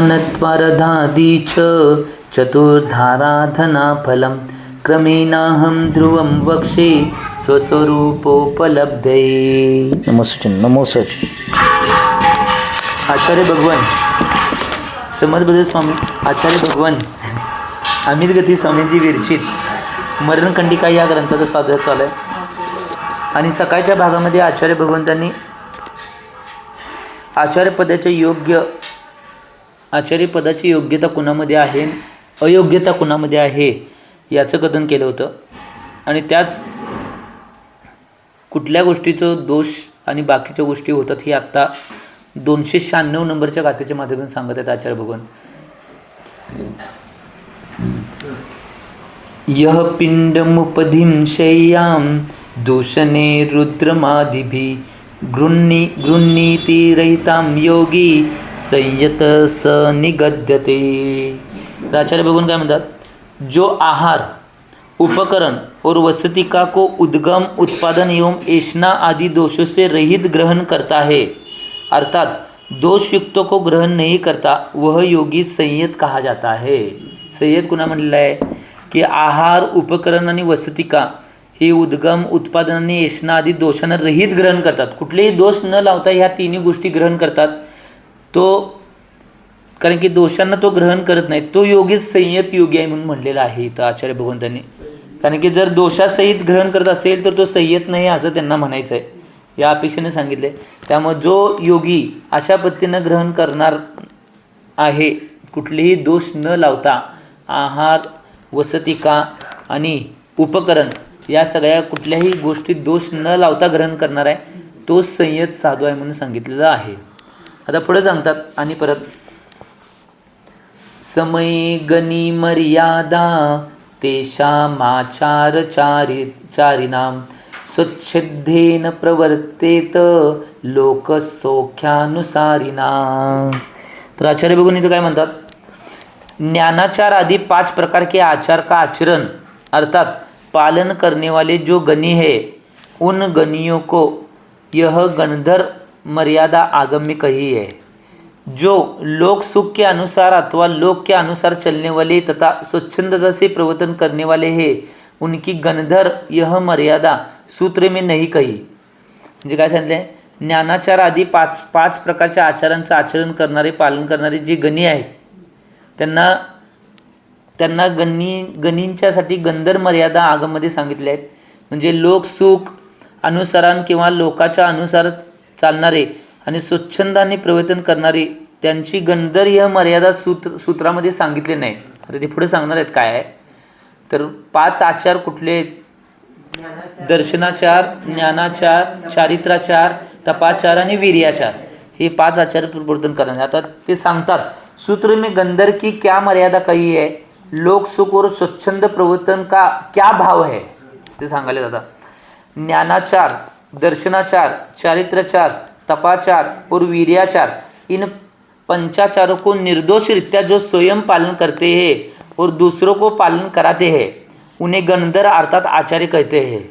नत्वरधादी च चतुर्धाराधनाफलं क्रमेणाहं ध्रुवं वक्षे स्वस्वरूपोपलब्धये. नमो सचिन. नमो सचिन. आचार्य भगवान समर्थबद्ध स्वामी आचार्य भगवान अमित गती स्वामींची विरचित मरणकंडिका या ग्रंथाचं स्वाध्याय चालू आहे. आणि सकाळच्या भागामध्ये आचार्य भगवंतांनी आचार्यपदाची योग्यता कुणामध्ये आहे, अयोग्यता कुणामध्ये आहे याचं कथन केलं होतं. आणि त्याच कुठल्या गोष्टीचं दोष आणि बाकीच्या गोष्टी होतात हे आत्ता 296 नंबरच्या गाथेच्या माध्यमातून सांगत आहेत आचार्य भगवान. यह पिंडमुपधिं शय्यां दूषणे रुद्रमादिभिः गृह्णीति रहितां योगी संयत स निगद्यते. आचार्य भगवान काय म्हणतात, जो आहार, उपकरण और वसतिका को उद्गम, उत्पादन एवं ऐष्णा आदि दोषों से रहित ग्रहण करता है, अर्थात दोष युक्तों को ग्रहण नहीं करता, वह योगी संयत कहा जाता है. संयत कुणा म्हणलेलं आहे की आहार, उपकरण आणि वसतिका हे उद्गम, उत्पादन आणि ऐष्णा आदी दोषांना रहित ग्रहण करतात. कुठलेही दोष न लावता ह्या तिन्ही गोष्टी ग्रहण करतात. तो कारण की दोषांना तो ग्रहण करत नाही, तो योगी संयत योगी आहे म्हणून म्हणलेला आहे इथं आचार्य भगवंतांनी. कारण की जर दोषासहित ग्रहण करत असेल तर तो संयत नाही असं त्यांना म्हणायचं आहे, या अपेक्षेने सांगितले. त्यामुळे जो योगी अशा पद्धतीनं ग्रहण करणार आहे, कुठलेही दोष न लावता आहार, वसतिका आणि उपकरण या सगळ्या कुठल्याही गोष्टी दोष न लावता ग्रहण करणार आहे, तो संयत साधू आहे म्हणून सांगितलेलं आहे. आता पुढे सांगतात आणि परत समय गणी मर्यादा तेषामाचार चारिणाम स्वच्छद्धेन प्रवर्तेत लोकसौख्यानुसारिणाम. तर आचार्य बघून इथं काय म्हणतात, ज्ञानाचार आदि 5 प्रकार के आचार का आचरण अर्थात पालन करने वाले जो गणी है, उन गणियों को यह गणधर मर्यादा आगम्य कही है. जो लोक सुख के अनुसार अथवा लोक के अनुसार चलने वाले तथा स्वच्छंदता से प्रवर्तन करने वाले हैं, उनकी गणधर यह मर्यादा सूत्र में नहीं कही. म्हणजे काय सांगितलं, ज्ञानाचार आदी 5 प्रकारच्या आचारांचं आचरण करणारे, पालन करणारे जे गणी आहेत त्यांना गणींच्यासाठी गंधर मर्यादा आगममध्ये सांगितल्या आहेत. म्हणजे लोक सुख अनुसारान किंवा लोकाच्या अनुसार चालणारे आणि स्वच्छंदाने प्रवर्तन करणारे त्यांची गंधर ह्या मर्यादा सूत्रामध्ये सांगितले नाही. आता ते पुढे सांगणार आहेत काय आहे. तर 5 आचार कुठले आहेत, दर्शनाचार, ज्ञानाचार, चारित्राचार, तपाचार आणि वीर्याचार, हे 5 आचार प्रवर्तन करणारे. आता ते सांगतात सूत्र में गंधर की क्या मर्यादा कही है, लोक सुख और स्वच्छंद प्रवर्तन का क्या भाव है ते सांगायला जातात. ज्ञानाचार, दर्शनाचार, चारित्राचार, तपाचार और वीर्याचार, इन पंचाचारों को निर्दोष रीत्या जो स्वयं पालन करते हैं और दूसरों को पालन कराते हैं, उन्हें गणधर अर्थात आचार्य कहते हैं.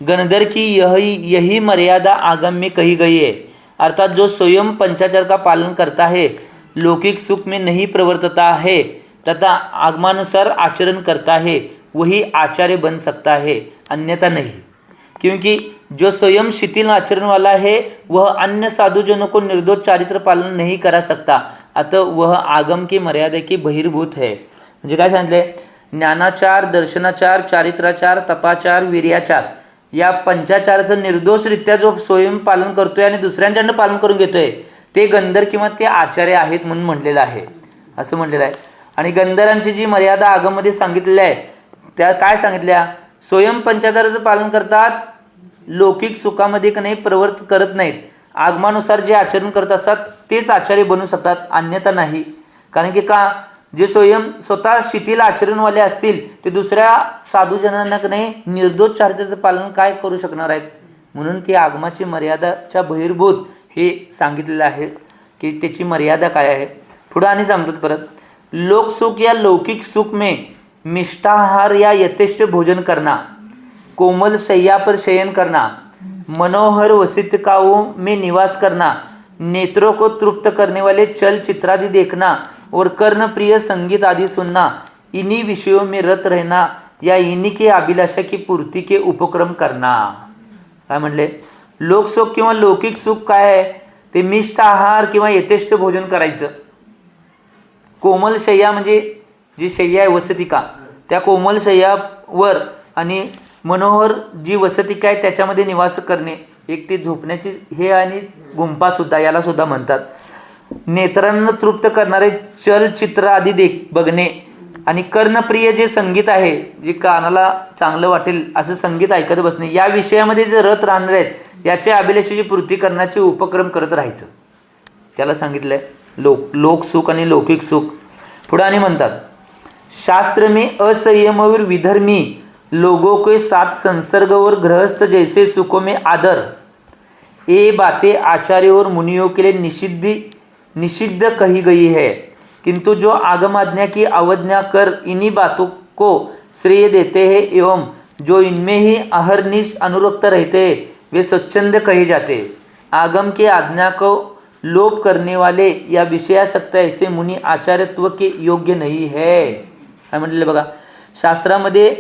गणधर की यही मर्यादा आगम में कही गई है, अर्थात जो स्वयं पंचाचार का पालन करता है, लौकिक सुख में नहीं प्रवर्तता है तथा आगमानुसार आचरण करता है, वही आचार्य बन सकता है, अन्यथा नहीं. क्योंकि जो स्वयं शिथिल आचरण वाला है वह अन्य साधुजनों को निर्दोष चारित्र पालन नहीं करा सकता, अतः वह आगम की मर्यादा की बहिर्भूत है. म्हणजे काय सांगितले, ज्ञानाचार, दर्शनाचार, चारित्राचार, तपाचार, वीर्याचार या पंचाचाराचं निर्दोषरित्या जो स्वयं पालन करतोय आणि दुसऱ्यांच्याकडनं पालन करून घेतोय, ते गंधर किंवा ते आचार्य आहेत म्हणून म्हटलेलं आहे, असं म्हटलेलं आहे. आणि गंधरांची जी मर्यादा आगममध्ये सांगितलेली आहे त्या काय सांगितल्या, स्वयं पंचाचाराचं पालन करतात, लौकिक सुखामध्ये नाही प्रवर्त करत नाहीत, आगमानुसार जे आचरण करत असतात तेच आचार्य बनू शकतात, अन्यथा नाही. कारण की का, जे स्वतः शिथिल आचरणवाले असतील ते दुसऱ्या साधूजनांना नाही निर्दोष चारित्र्याचं पालन काय करू शकणार आहेत. म्हणून ती आगमाची मर्यादाच्या बहिर्भूत हे सांगितलेलं आहे की त्याची मर्यादा काय आहे. पुढं आणि सांगतात परत, लोकसुख या लौकिक सुख में मिष्टाहार या यथेष्ट भोजन करना, कोमल शैया पर शयन करना, मनोहर वसितिकाओं में निवास करना, नेत्रों को तृप्त करने वाले चल चित्रादि देखना और कर्ण प्रिय संगीत आदि सुनना, इन्हीं विषयों में रत रहना या इन्हीं के अभिलाषा की पूर्ती के उपक्रम करना. काय म्हणले? लोकसुख किंवा लौकिक सुख काय आहे? ते मिष्ट आहार किंवा यथेष्ट भोजन करायचं. कोमल शय्या म्हणजे जी शय्या आहे वसतिका, त्या कोमल शय्यावर आणि मनोहर जी वसतिका आहे त्याच्यामध्ये निवास करणे, एक ते झोपण्याची हे आणि गुंफासुद्धा याला सुद्धा म्हणतात. नेत्रांना तृप्त करणारे चलचित्र आदी बघणे आणि कर्णप्रिय जे संगीत आहे, जे कानाला चांगलं वाटेल असं संगीत ऐकत बसणे, या विषयामध्ये जे रत राहणार आहेत याच्या अभिलाषेची पूर्ती करण्याचे उपक्रम करत राहायचं. त्याला सांगितलंय लोकसुख आणि लौकिक सुख. पुढे आणि म्हणतात, शास्त्र में असंयम और विधर्मी लोगों के साथ संसर्ग और गृहस्थ जैसे सुखों में आदर, ये बातें आचार्य और मुनियों के लिए निषिद्ध कही गई है. किंतु जो आगमाज्ञा की अवज्ञा कर इन्हीं बातों को श्रेय देते हैं एवं जो इनमें ही अहरनिश अनुरक्त रहते हैं वे स्वच्छंद कहे जाते हैं. आगम के आज्ञा को लोप करने वाले या विषयासक्त ऐसे मुनी आचार्यत्व के योग्य नहीं है. काय म्हटलेलं बघा, शास्त्रामध्ये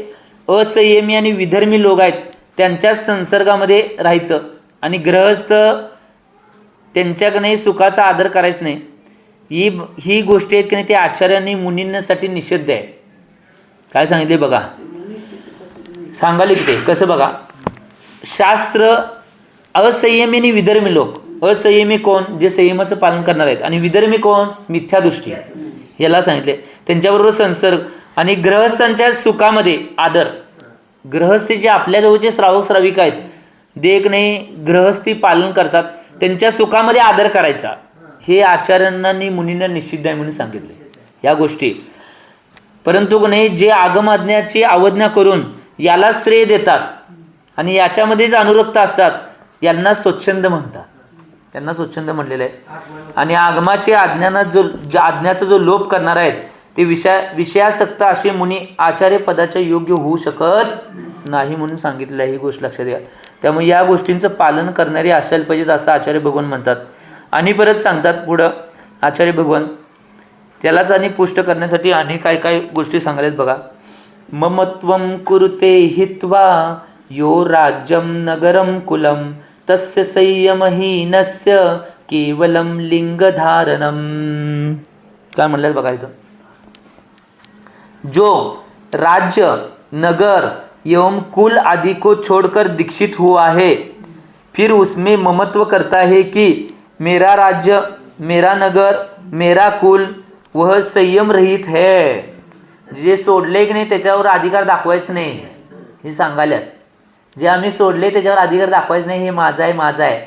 असंयमी आणि विधर्मी लोक आहेत त्यांच्याच संसर्गामध्ये राहायचं आणि गृहस्थ त्यांच्याकडे सुखाचा आदर करायचं नाही. ही गोष्टी आहेत की नाही ते आचार्यांनी मुनींसाठी निषिद्ध आहे. काय सांगितले बघा, सांगाले की ते कसं बघा. शास्त्र असंयमी आणि विधर्मी लोक, असंयमी कोण? जे संयमाचं पालन करणार आहेत, आणि विधर्मी कोण? मिथ्यादृष्टी, याला सांगितले. त्यांच्याबरोबर संसर्ग आणि गृहस्थांच्या सुखामध्ये आदर. गृहस्थी जे आपल्याजवळचे श्रावक श्राविका आहेत, देख नाही गृहस्थी पालन करतात, त्यांच्या सुखामध्ये आदर करायचा, हे आचार्यांना आणि मुनींना निषिद्ध आहे म्हणून सांगितले या गोष्टी. परंतु नाही जे आगमाज्ञाची अवज्ञा करून याला श्रेय देतात आणि याच्यामध्येच अनुरक्त असतात यांना स्वच्छंद म्हणतात. त्यांना स्वच्छंद म्हणलेलं आहे. आणि आगमाचे आज्ञाचा जो लोप करणार आहेत ते विषयासक्त असे मुनी आचार्य पदाच्या योग्य होऊ शकत नाही म्हणून सांगितलं आहे. ही गोष्ट लक्षात घ्या. त्यामुळे या गोष्टींचं पालन करणारे असायला पाहिजेत असं आचार्य भगवान म्हणतात. आणि परत सांगतात पुढं आचार्य भगवान त्यालाच आणि पुष्ट करण्यासाठी आणि काय काय गोष्टी सांगायला बघा. ममत्वं कुरुते हित्वा यो राज्यम नगरम कुलम तस्य संयमहीनस्य केवलम लिंगधारणम. काय म्हणलं बघा इथं, जो राज्य नगर एवं कुल आदि को छोड़कर दीक्षित हुआ है, फिर उसमें ममत्व करता है कि मेरा राज्य, मेरा नगर, मेरा कुल वह संयम रहित है. जे सोडले की नाही त्याच्यावर अधिकार दाखवायचं नाही हे सांगायला. जे आम्ही सोडले त्याच्यावर अधिकार दाखवायचं नाही, हे माझं आहे माझं आहे.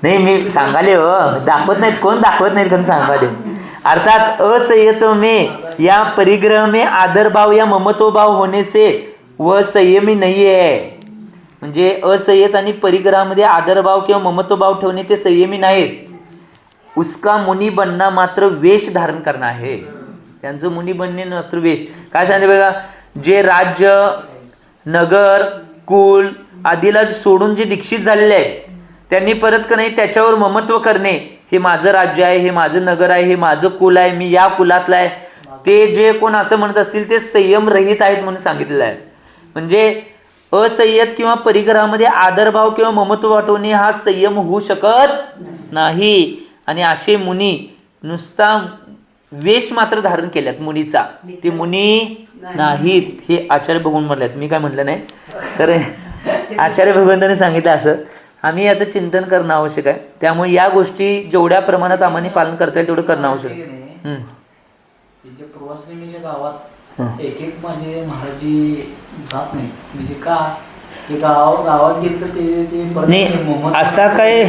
नाही मी सांगाले हो, दाखवत नाहीत, कोण दाखवत नाहीत कारण सांगाले. अर्थात असंयत में या परिग्रह में आदर भाव या ममत्व भाव होने से वह संयमी नहीं है. म्हणजे असंयत आणि परिग्रहामध्ये आदरभाव किंवा ममत्वभाव ठेवणे ते संयमी नाहीत. उसका मुनी बनना मात्र वेश धारण करणं आहे. त्यांचं मुनी बनणे मात्र वेश. काय सांगते बघा, जे राज्य नगर कुल आदीला सोडून जे दीक्षित झालेले आहेत त्यांनी परत का नाही त्याच्यावर ममत्व करणे, हे माझं राज्य आहे, हे माझं नगर आहे, हे माझं कुल आहे, मी या कुलातला आहे, ते जे कोण असं म्हणत असतील ते संयम रहित आहेत म्हणून सांगितलेलं आहे. म्हणजे असंयत किंवा परिग्रहामध्ये आदरभाव किंवा ममत्व वाटवणे हा संयम होऊ शकत नाही. आणि असे मुनी नुसता वेश मात्र धारण केल्यात मुनीचा, ते मुनी नाहीत हे आचार्य भगवान म्हणल्यात. मी काय म्हटलं नाही तर आचार्य भगवंतांनी सांगितलं असं. आम्ही याचं चिंतन करणं आवश्यक आहे. त्यामुळे या गोष्टी जेवढ्या प्रमाणात आम्हाला पालन करता येईल तेवढं करणं आवश्यक आहे. प्रवासनेमीच्या गावात एक एक म्हणजे महाराजी जात नाही म्हणजे का ते गावात गेलं नाही असा काय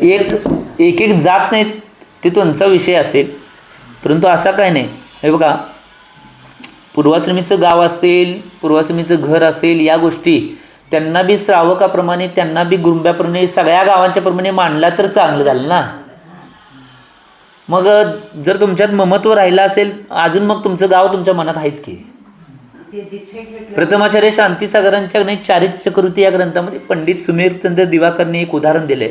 एक एक जात नाहीत ते त्यांचा विषय असेल, परंतु असा काय नाही. हे बघा, पूर्वाश्रमीचं गाव असेल, पूर्वाश्रमीचं घर असेल, या गोष्टी त्यांना बी श्रावकाप्रमाणे त्यांना बी गुरुंब्याप्रमाणे सगळ्या गावांच्या प्रमाणे मांडला तर चांगलं झालं ना. मग जर तुमच्यात ममत्व राहिलं असेल अजून मग तुमचं गाव तुमच्या मनात आहेच की. प्रथमाचार्य शांतीसागरांच्या नाही चारित्र्य कृती या ग्रंथामध्ये पंडित सुमेरचंद्र दिवाकरने एक उदाहरण दिले.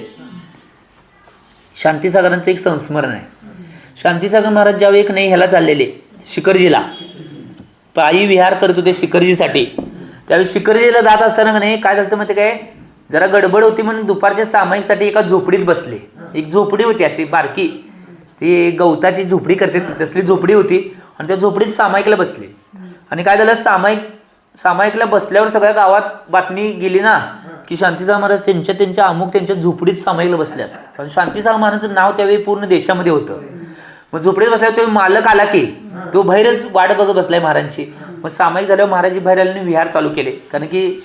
शांतीसागरांचं एक संस्मरण आहे. शांतीसागर महाराज ज्यावेळी एक नाही ह्याला चाललेले शिखरजीला पायी विहार करत होते शिखरजीसाठी. त्यावेळी शिखरजीला जात असताना नाही काय झालं माहिती काय, जरा गडबड होती म्हणून दुपारच्या सामायिकसाठी एका झोपडीत बसले. एक झोपडी होती अशी बारकी, ती गवताची झोपडी करते तसली झोपडी होती आणि त्या झोपडीत सामायिकला बसले. आणि काय झालं, सामायिकला बसल्यावर सगळ्या गावात बातमी गेली ना की शांतीसागर महाराज त्यांच्या अमुक त्यांच्या झोपडीत सामायिकला बसल्यात. पण शांतीसागर महाराजांचं नाव त्यावेळी पूर्ण देशामध्ये होतं. मग झोपडीत बसल्यावर तो मालक आला की तो बाहेरच वाट बघत बसलाय महाराजांची. मग सामायिक झाल्यावर महाराजी बाहेर आल्याने विहार चालू केले. कारण की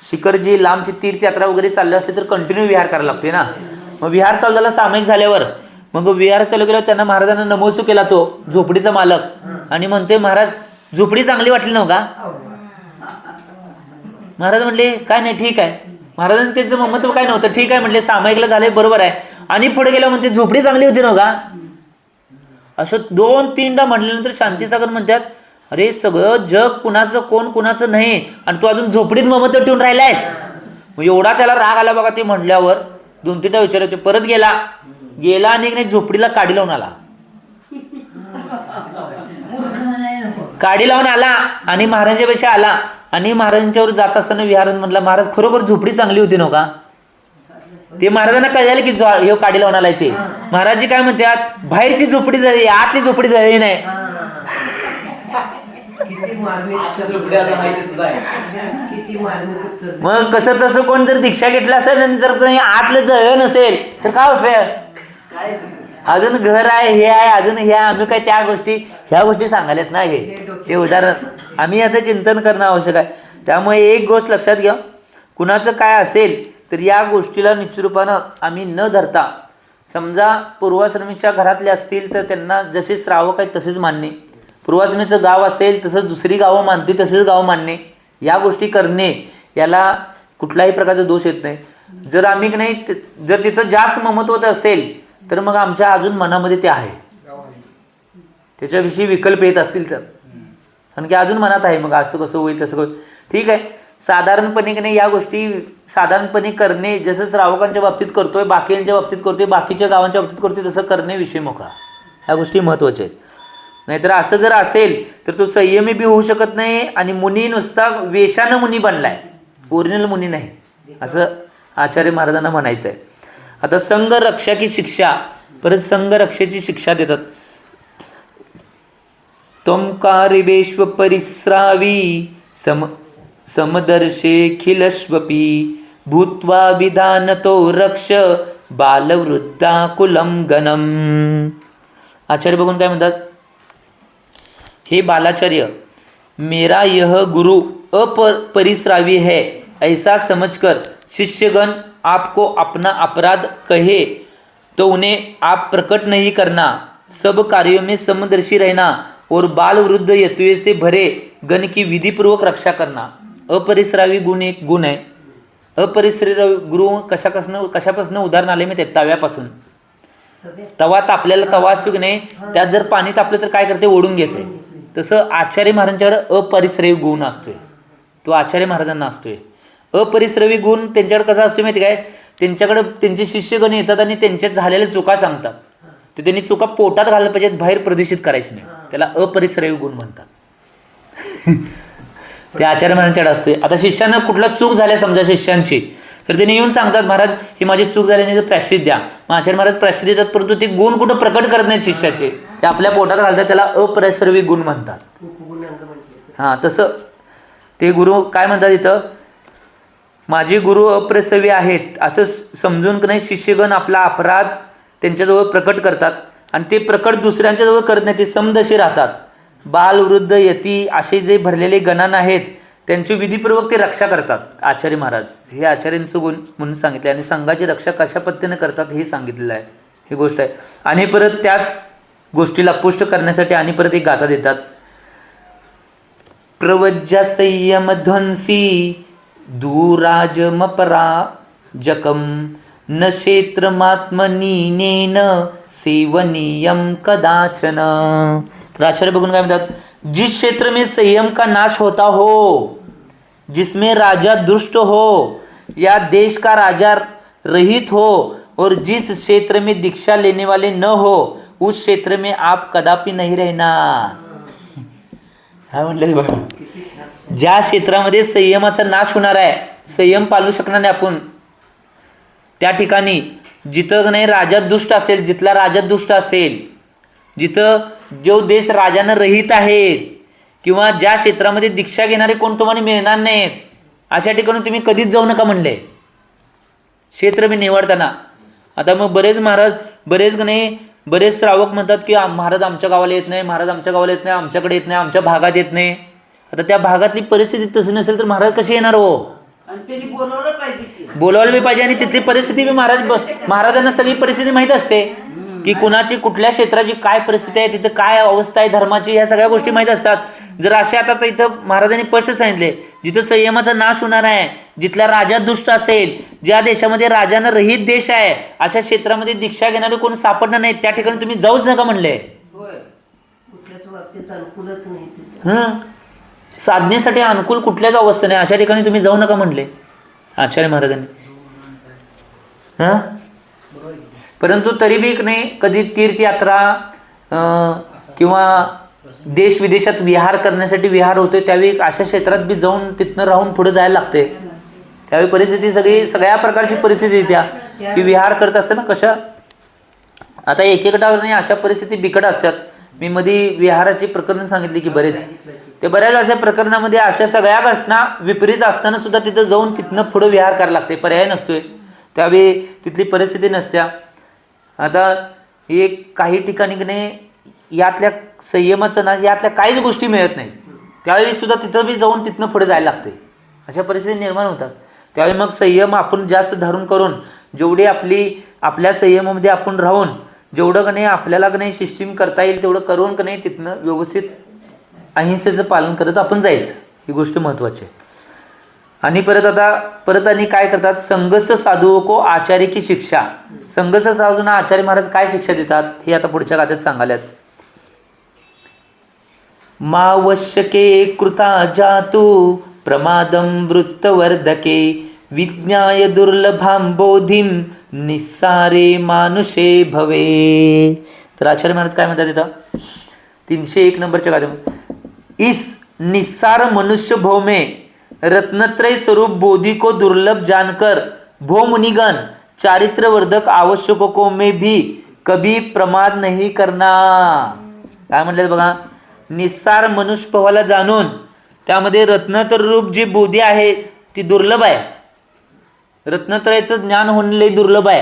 शिखरजी लांबची तीर्थयात्रा वगैरे चालली असते तर कंटिन्यू विहार करायला लागते ना. मग विहार चालू झाला सामायिक झाल्यावर. मग विहार चालू केल्यावर त्यांना महाराजांना नमोस्तू केला तो झोपडीचा मालक. आणि म्हणतोय, महाराज झोपडी चांगली वाटली नव्ह का? महाराज म्हणले काय नाही ठीक आहे. महाराजांनी त्यांचं महत्व काय नव्हतं, ठीक आहे म्हणले, सामायिकला झाले बरोबर आहे. आणि पुढे गेला म्हणते झोपडी चांगली होती नव्ह का? असं 2-3दा म्हटल्यानंतर शांतीसागर म्हणतात, अरे सगळं जग कुणाचं कोण कुणाचं नाही आणि तू अजून झोपडीत महत्व ठेवून राहिलायस. मग एवढा त्याला राग आला बघा. ते म्हटल्यावर 2-3दा विचारते, परत गेला आणि नाही झोपडीला काडी लावून आला. काडी लावून आला आणि महाराजांच्या पेक्षा आला आणि महाराजांच्यावर जात असताना विहारात म्हटला, महाराज खरोखर झोपडी चांगली होती नव्ह का? ते महाराजांना कळलं की हे काडी लावून आलाय. ते महाराजजी काय म्हणतात, बाहेरची झोपडी झाली आतली झोपडी झाली नाही. मग कसं तसं कोण जर दीक्षा घेतला असेल आणि जर काही आतलं जळ नसेल तर काय उपयोग? अजून घर आहे हे आहे अजून हे आहे. आम्ही काय त्या गोष्टी ह्या गोष्टी सांगायल्यात ना. हे उदाहरण आम्ही याचं चिंतन करणं आवश्यक आहे. त्यामुळे एक गोष्ट लक्षात घ्या, कुणाचं काय असेल तर या गोष्टीला निश्चितरूपानं आम्ही न धरता, समजा पूर्वाश्रमीच्या घरातले असतील तर त्यांना जसे श्रावक आहेत तसेच मानणे, पूर्वाश्रमीचं गाव असेल तसंच दुसरी गावं मानते तसेच गाव मानणे, या गोष्टी करणे याला कुठलाही प्रकारचा दोष येत नाही. जर आम्ही नाही जर तिथं जास्त महत्त्वाचं असेल तर मग आमच्या अजून मनामध्ये ते आहे, त्याच्याविषयी विकल्प येत असतील तर, कारण की अजून मनात आहे मग असं कसं होईल तसं होईल. ठीक आहे, साधारणपणे की नाही या गोष्टी साधारणपणे करणे, जसं श्रावकांच्या बाबतीत करतोय, बाकीच्या बाबतीत करतोय, बाकीच्या गावांच्या बाबतीत करतोय, तसं करणे विषय मोकळा. ह्या गोष्टी महत्त्वाच्या आहेत. नाहीतर असं जर असेल तर तो संयमी बी होऊ शकत नाही आणि मुनी नुसता वेशानं मुनी बनलाय, ओरिजिनल मुनी नाही, असं आचार्य महाराजांना म्हणायचं आहे. आता संघ रक्षा की शिक्षा, परत संघ रक्षेची शिक्षा देतात. त्वंकारिवेश्व परिस्रावी समदर्शे खिलश्वपी भूत्वा विधानतो रक्ष बालवृद्धा कुलम गणम. आचार्य बघून काय म्हणतात, हे बालाचार्य, मेरा यह गुरु अपरिस्रावी है, ऐसा समझकर शिष्यगण आपको अपना अपराध कहे तो उन्हें आप प्रकट नहीं करना, सब कार्यों में समदर्शी रहना और बाल वृद्ध यत्वे से भरे गण की विधिपूर्वक रक्षा करना. अपरिस्रावी गुण एक गुण आहे. अपरिस्रावी गुरु कशापासून उदाहरण आले मी ते तव्यापासून. तवा तापलेला तवा असतो की नाही, त्यात जर पाणी तापलं तर काय करते, ओढून घेते. तसं आचार्य महाराजांच्याकडे अपरिस्रावी गुण असतोय, तो आचार्य महाराजांना असतोय. अपरिस्रावी गुण त्यांच्याकडे कसा असतो माहिती काय, त्यांच्याकडे त्यांचे शिष्यगण येतात आणि त्यांच्यात झालेल्या चुका सांगतात. तर त्यांनी चुका पोटात घालल्या पाहिजेत, बाहेर प्रदर्शित करायची नाही. त्याला अपरिस्रावी गुण म्हणतात. ते आचार्य महाराजांच्याकडे असतोय. आता शिष्यानं कुठला चूक झाल्या समजा शिष्यांची, तर त्यांनी येऊन सांगतात, महाराज ही माझी चूक झाल्याने प्रायश्चित द्या. मग आचार्य महाराज प्रायश्चित देतात, परंतु ते गुण कुठं प्रकट करत नाहीत शिष्याचे, ते आपल्या पोटात घालतात. त्याला अपरिस्रावी गुण म्हणतात. हां, तसं ते गुरु काय म्हणतात इथं, माझे गुरु अप्रिस्रावी आहेत असं समजून की नाही शिष्यगण आपला अपराध त्यांच्याजवळ प्रकट करतात आणि ते प्रकट दुसऱ्यांच्याजवळ करत नाही, ते समदशी राहतात. बाल वृद्ध यती असे जे भरलेले गणांना आहेत त्यांची विधिपूर्वक ते रक्षा करतात. आचार्य महाराज हे आचार्यांचं गुण म्हणून सांगितलं आणि संघाची रक्षा कशा पद्धतीने करतात हे सांगितलेलं आहे. ही गोष्ट आहे. आणि परत त्याच गोष्टीला पुष्ट करण्यासाठी आणि परत एक गाथा देतात. प्रवज्या संयम ध्वंसी दूराजमपरा जकम न क्षेत्रमात्मनीनेन सेवनीयम कदाचन. तर आचार्य बघून काय म्हणतात, जिस क्षेत्र में संयम का नाश होता हो, जिसमें राजा दुष्ट हो या देश का राजा रहित हो और जिस क्षेत्र में दीक्षा लेने वाले न हो उस क्षेत्र में आप कदापि नहीं रहना. हा म्हटलं बघा, ज्या क्षेत्रामध्ये संयमाचा नाश होणार आहे, संयम पाळू शकणार नाही आपण, त्या ठिकाणी जिथं नाही राजा दुष्ट असेल, जिथला राजा दुष्ट असेल, जिथं जो देश राजानं रहित आहे किंवा ज्या क्षेत्रामध्ये दीक्षा घेणारे कोण तुम्हाला मिळणार नाहीत अशा ठिकाणी तुम्ही कधीच जाऊ नका म्हणले क्षेत्र मी निवडताना. आता मग बरेच श्रावक म्हणतात की महाराज आमच्या गावाला येत नाही, महाराज आमच्या गावाला येत नाही, आमच्याकडे येत नाही, आमच्या भागात येत नाही. आता त्या भागातली परिस्थिती तशी नसेल तर महाराज कसे येणार हो? बोलवायला बी पाहिजे आणि तिथली परिस्थिती बी महाराजांना सगळी परिस्थिती माहीत असते की कुणाची कुठल्या क्षेत्राची काय परिस्थिती आहे, तिथं काय अवस्था आहे धर्माची, ह्या सगळ्या गोष्टी माहीत असतात. जर अशा आता इथं महाराजांनी स्पष्ट सांगितले जिथं संयमाचा नाश होणार आहे, जिथला राजा दुष्ट असेल, ज्या देशामध्ये राजानं रहित देश आहे अशा क्षेत्रामध्ये दीक्षा घेणारे कोण सापडणार नाही, त्या ठिकाणी तुम्ही जाऊच नका म्हणले. साधनेसाठी अनुकूल कुठल्याच अवस्था नाही अशा ठिकाणी तुम्ही जाऊ नका म्हणले आचार्य महाराजांनी. हां, परंतु तरी बी नाही कधी तीर्थयात्रा किंवा देश विदेशात विहार करण्यासाठी विहार होतोय त्यावेळी अशा क्षेत्रात बी जाऊन तिथनं राहून पुढे जायला लागते. त्यावेळी परिस्थिती सगळ्या प्रकारची परिस्थिती येत्या की विहार करत असताना कशा आता एक नाही अशा परिस्थिती बिकट असतात. मी मध्ये विहाराची प्रकरण सांगितली की बऱ्याच अशा प्रकरणामध्ये अशा सगळ्या घटना विपरीत असताना सुद्धा तिथं जाऊन तिथनं पुढे विहार करायला लागते, पर्याय नसतोय, त्यावेळी तिथली परिस्थिती नसत्या. आता एक काही ठिकाणी नाही यातल्या संयमाचं ना यातल्या काहीच गोष्टी मिळत नाही, त्यावेळी सुद्धा तिथं बी जाऊन तिथनं पुढे जायला लागते, अशा परिस्थिती निर्माण होतात. त्यावेळी मग संयम आपण जास्त धारण करून जेवढी आपल्या संयमामध्ये आपण राहून जेवढं का नाही आपल्याला का नाही सिस्टीम करता येईल तेवढं करून का नाही तिथनं व्यवस्थित अहिंसेचं पालन करत आपण जायचं, ही गोष्ट महत्त्वाची आहे. आणि परत आणि काय करतात, संघर्ष साधू को आचार्य की शिक्षा. संघर्ष साधूंना आचार्य महाराज काय शिक्षा देतात हे आता पुढच्या गाथेत सांगाल्यात. मावश्यके कृता जातु प्रमादम वृत्तवर्धके विज्ञाय दुर्लभां बोधिं निस्सारे मानुषे भवे. तर आचार्य महाराज काय म्हणतात इथं 301 नंबरच्या गाथेमध्ये, इस निस्सार मनुष्य भव में रत्नत्रय स्वरूप बोधि को दुर्लभ जानकर भो मुनिगण चारित्रवर्धक आवश्यकों को में भी कभी प्रमाद नहीं करना. काय म्हणले बघा, निस्सार मनुष्य भवाला जाणून त्यामध्ये रत्नत्रय रूप जी बोधी आहे ती दुर्लभ आहे. रत्नत्रयाचं ज्ञान होणे लय दुर्लभ आहे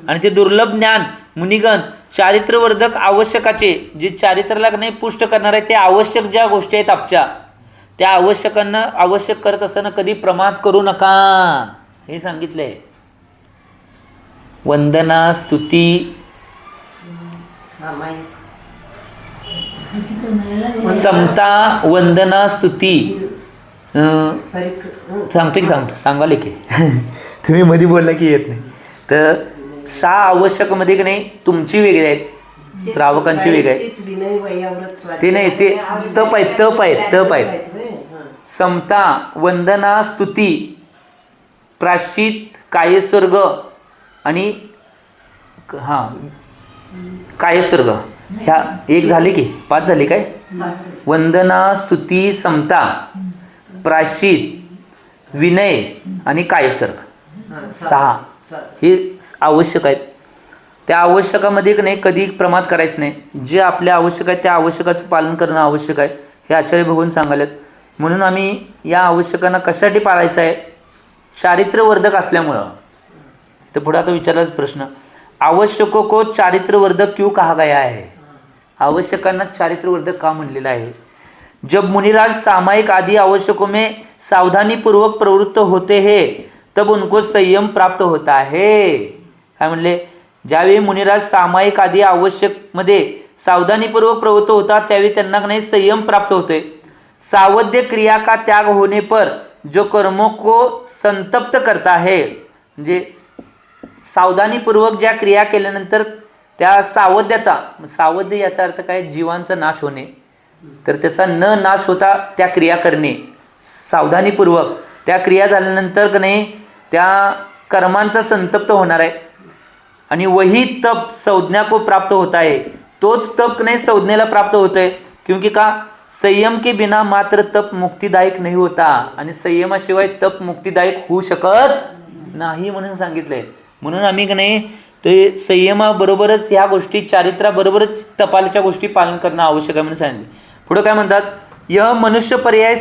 आणि ते दुर्लभ ज्ञान मुनिगण चारित्रवर्धक आवश्यकाचे जे चारित्र्याला नाही पुष्ट करणार आहे ते आवश्यक ज्या गोष्टी आहेत आपच्या त्या आवश्यकांना आवश्यक करत असताना कधी प्रमाद करू नका हे सांगितलंय. वंदना स्तुती समता वंदना स्तुती सांगाले की तुम्ही मध्ये बोलला की येत नाही. तर 6 आवश्यक मध्ये की नाही तुमची वेगळी आहेत, श्रावकांची वेगळी आहे. ते नाही, ते तप आहेत. समता वंदना स्तुती प्राश्चित कायस्वर्ग आणि कायस्वर्ग ह्या एक झाले की 5 झाले काय. वंदना स्तुती समता प्राश्चित विनय आणि कायस्वर्ग 6 हे आवश्यक आहेत. त्या आवश्यकामध्ये नाही कधी प्रमाद करायचं नाही. जे आपल्या आवश्यक आहे त्या आवश्यकाचं पालन करणं आवश्यक आहे हे आचार्य भगवान सांगायलेत. म्हणून आम्ही या आवश्यकांना कशासाठी पाळायचं आहे, चारित्र्यवर्धक असल्यामुळं. तर पुढे आता विचारलाच प्रश्न, आवश्यकों को चारित्र्यवर्धक क्यों कहा गया है, आवश्यकांना चारित्र्यवर्धक का म्हणलेला आहे. जब मुनिराज सामायिक आदि आवश्यकों में सावधानी पूर्वक प्रवृत्त होते हैं तब उनको संयम प्राप्त होता है. काय म्हणले, ज्यावेळी मुनिराज सामायिक आदी आवश्यकमध्ये सावधानीपूर्वक प्रवृत्त होतात त्यावेळी त्यांना नाही संयम प्राप्त होते. सावध्य क्रिया का त्याग होने पर जो कर्मों को संतप्त करता है, म्हणजे सावधानीपूर्वक ज्या क्रिया केल्यानंतर त्या सावध्य याचा अर्थ काय, जीवांचा नाश होणे, तर त्याचा न नाश होता त्या क्रिया करणे, सावधानीपूर्वक त्या क्रिया झाल्यानंतर का नाही त्या कर्मांचा संतप्त होणार आहे. आणि वही तप संज्ञा को प्राप्त होता है, तोच तप नाही संज्ञेला प्राप्त होत आहे. क्योंकि का संयम के बिना मात्र तप मुक्तिदायक नाही होता, आणि संयमाशिवाय तप मुक्तिदायक होऊ शकत नाही म्हणून सांगितलंय. म्हणून आम्ही का नाही ते संयमाबरोबरच ह्या गोष्टी चारित्र्याबरोबरच तपालच्या गोष्टी पालन करणं आवश्यक आहे म्हणून सांगितले. पुढं काय म्हणतात, यह मनुष्य पर्याय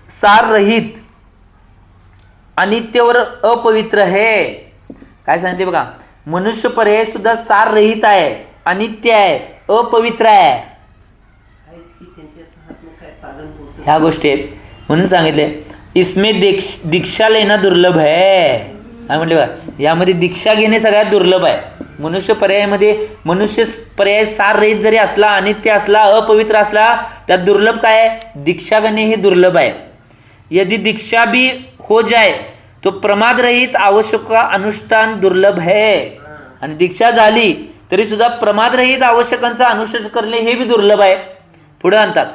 सार रहित अनित्यवर अपवित्र है. काय सांगते बघा, मनुष्य पर्याय सुद्धा सार रहित आहे, अनित्य आहे, अपवित्र आहे. ह्या गोष्टी आहेत म्हणून सांगितले. इसमें दीक्षा लेणं दुर्लभ आहे. काय म्हटले बघा, यामध्ये दीक्षा घेणे सगळ्यात दुर्लभ आहे. मनुष्य पर्यायामध्ये मनुष्य पर्याय सार रहित जरी असला, अनित्य असला, अपवित्र असला, त्यात दुर्लभ काय आहे, दीक्षा घेणे हे दुर्लभ आहे. यदि दीक्षा भी हो जाए तो प्रमाद रहित आवश्यक का अनुष्ठान दुर्लभ है. आणि दीक्षा झाली तरी सुद्धा प्रमाद रहित आवश्यकांचा अनुष्ठान करणे हे भी दुर्लभ आहे. पुढे आणतात,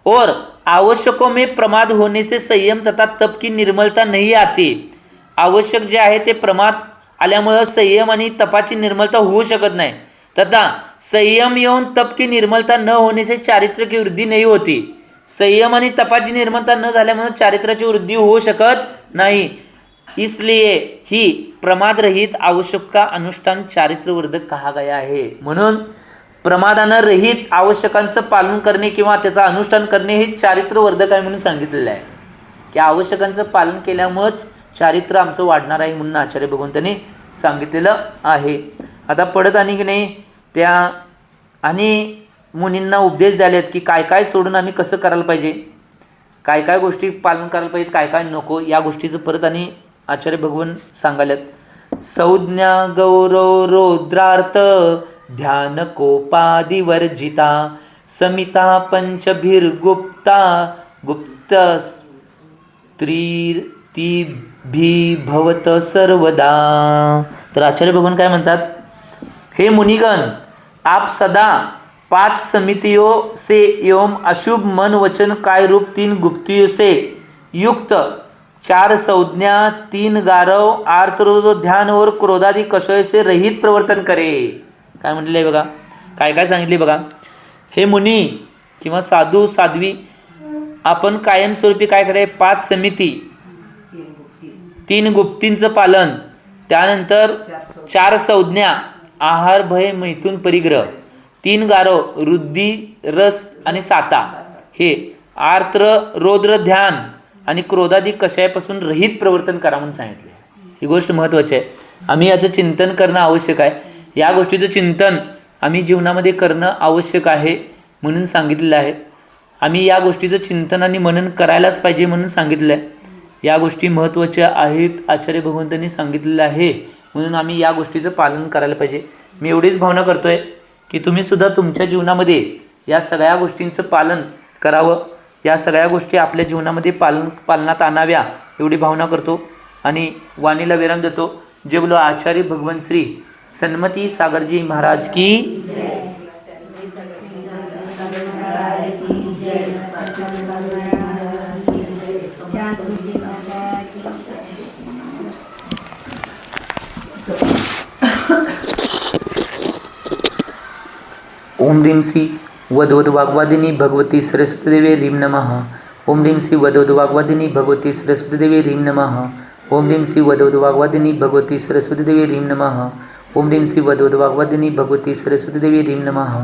और आवश्यकों में प्रमाद होने से संयम तथा तप की निर्मलता नहीं आती. आवश्यक जे आहे ते प्रमाद आल्यामुळं संयम आणि तपाची निर्मलता होऊ शकत नाही. तथा संयम येऊन तप की निर्मलता न होने से चारित्र्य की वृद्धी नहीं होती. संयम आणि तपाची निर्मलता न झाल्यामुळे चारित्र्याची वृद्धी होऊ शकत नाही. इसलिए ही प्रमाद रहित आवश्यक का अनुष्ठान चारित्र्यवर्धक कहा गया आहे. म्हणून प्रमादानं रहित आवश्यकांचं पालन करणे किंवा त्याचं अनुष्ठान करणे हे चारित्र्यवर्धक आहे म्हणून सांगितलेलं आहे. की आवश्यकांचं पालन केल्यामुळंच चारित्र्य आमचं वाढणार आहे म्हणून आचार्य भगवंतांनी सांगितलेलं आहे. आता पडत आणि की नाही त्या आणि मुनींना उपदेश द्यालेत की काय काय सोडून आम्ही कसं करायला पाहिजे, काय काय गोष्टी पालन करायला पाहिजेत, काय काय नको, या गोष्टीचं परत आणि आचार्य भगवान सांगायलेत. संज्ञा गौरव रौद्रार्थ ध्यान कोपादिवर्जिता समिता पंचभिर्गुप्ता गुप्त स्त्रीर्तिभी भवत सर्वदा. तर आचार्य भगवान काय म्हणतात, हे मुनिगण, आप सदा 5 समितियों से एवं अशुभ मन वचन काय रूप 3 गुप्तियों से युक्त 4 संज्ञा 3 गारव आर्तरोध ध्यान और क्रोधादि कषय से रहित प्रवर्तन करे. काय म्हटलेलं आहे बघा, काय काय सांगितले बघा. हे मुनी किंवा साधू साध्वी, आपण कायमस्वरूपी काय कराय, 5 समिती 3 गुप्तींचं पालन, त्यानंतर 4 संज्ञा आहार भय मैथून परिग्रह, 3 गारव रुद्धी रस आणि साता, हे आर्त्र रौद्र ध्यान आणि क्रोधादी कषयापासून रहित प्रवर्तन करा म्हणून सांगितले. ही गोष्ट महत्त्वाची आहे. आम्ही याचं चिंतन करणं आवश्यक आहे. या गोष्टीचं चिंतन आम्ही जीवनामध्ये करणं आवश्यक आहे म्हणून सांगितलेलं आहे. आम्ही या गोष्टीचं चिंतन आणि मनन करायलाच पाहिजे म्हणून सांगितलं आहे. या गोष्टी महत्त्वाच्या आहेत, आचार्य भगवंतांनी सांगितलेलं आहे, म्हणून आम्ही या गोष्टीचं पालन करायला पाहिजे. मी एवढीच भावना करतो आहे की तुम्हीसुद्धा तुमच्या जीवनामध्ये या सगळ्या गोष्टींचं पालन करावं, या सगळ्या गोष्टी आपल्या जीवनामध्ये पालनात आणाव्या एवढी भावना करतो आणि वाणीला विराम देतो. जे बोलो आचार्य भगवान श्री सन्मती सागरजी महाराज की. ओम ह्रीं श्री वदवद वाग्वादिनी भगवती सरस्वती देवी ह्रीं नमः. ओम ह्रीं श्री वदवद वाग्वादिनी भगवती सरस्वती देवी ह्रीं नमः. ओम ह्रीं श्री वदवद वाग्वादिनी भगवती सरस्वती देवी ह्रीं नमः. ओम ह्रीं श्री वदवद वाग्वादिनी भगवती सरस्वती देवी ह्रीं नमः.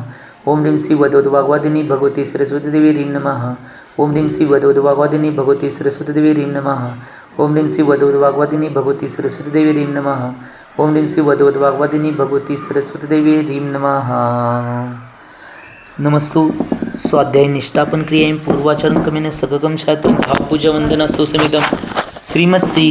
ओम ह्रीं श्री वदवद वाग्वादिनी भगवती सरस्वती देवी ह्रीं नमः. ओम ह्रीं श्री वदवद वाग्वादिनी भगवती सरस्वती देवी ह्रीं नमः. ओम ह्रीं श्री वदवद वाग्वादिनी भगवती सरस्वती देवी ह्रीं नमः. ओम ह्रीं श्री वदवद वाग्वादिनी भगवती सरस्वती देवी ह्रीं नमः. नमस्तु. स्वाध्याय निष्ठापन क्रियाएं पूर्वाचरण क्रमेण सगगम शास्त्रम भावपूजा वंदना सुसमितम. श्रीमत् श्री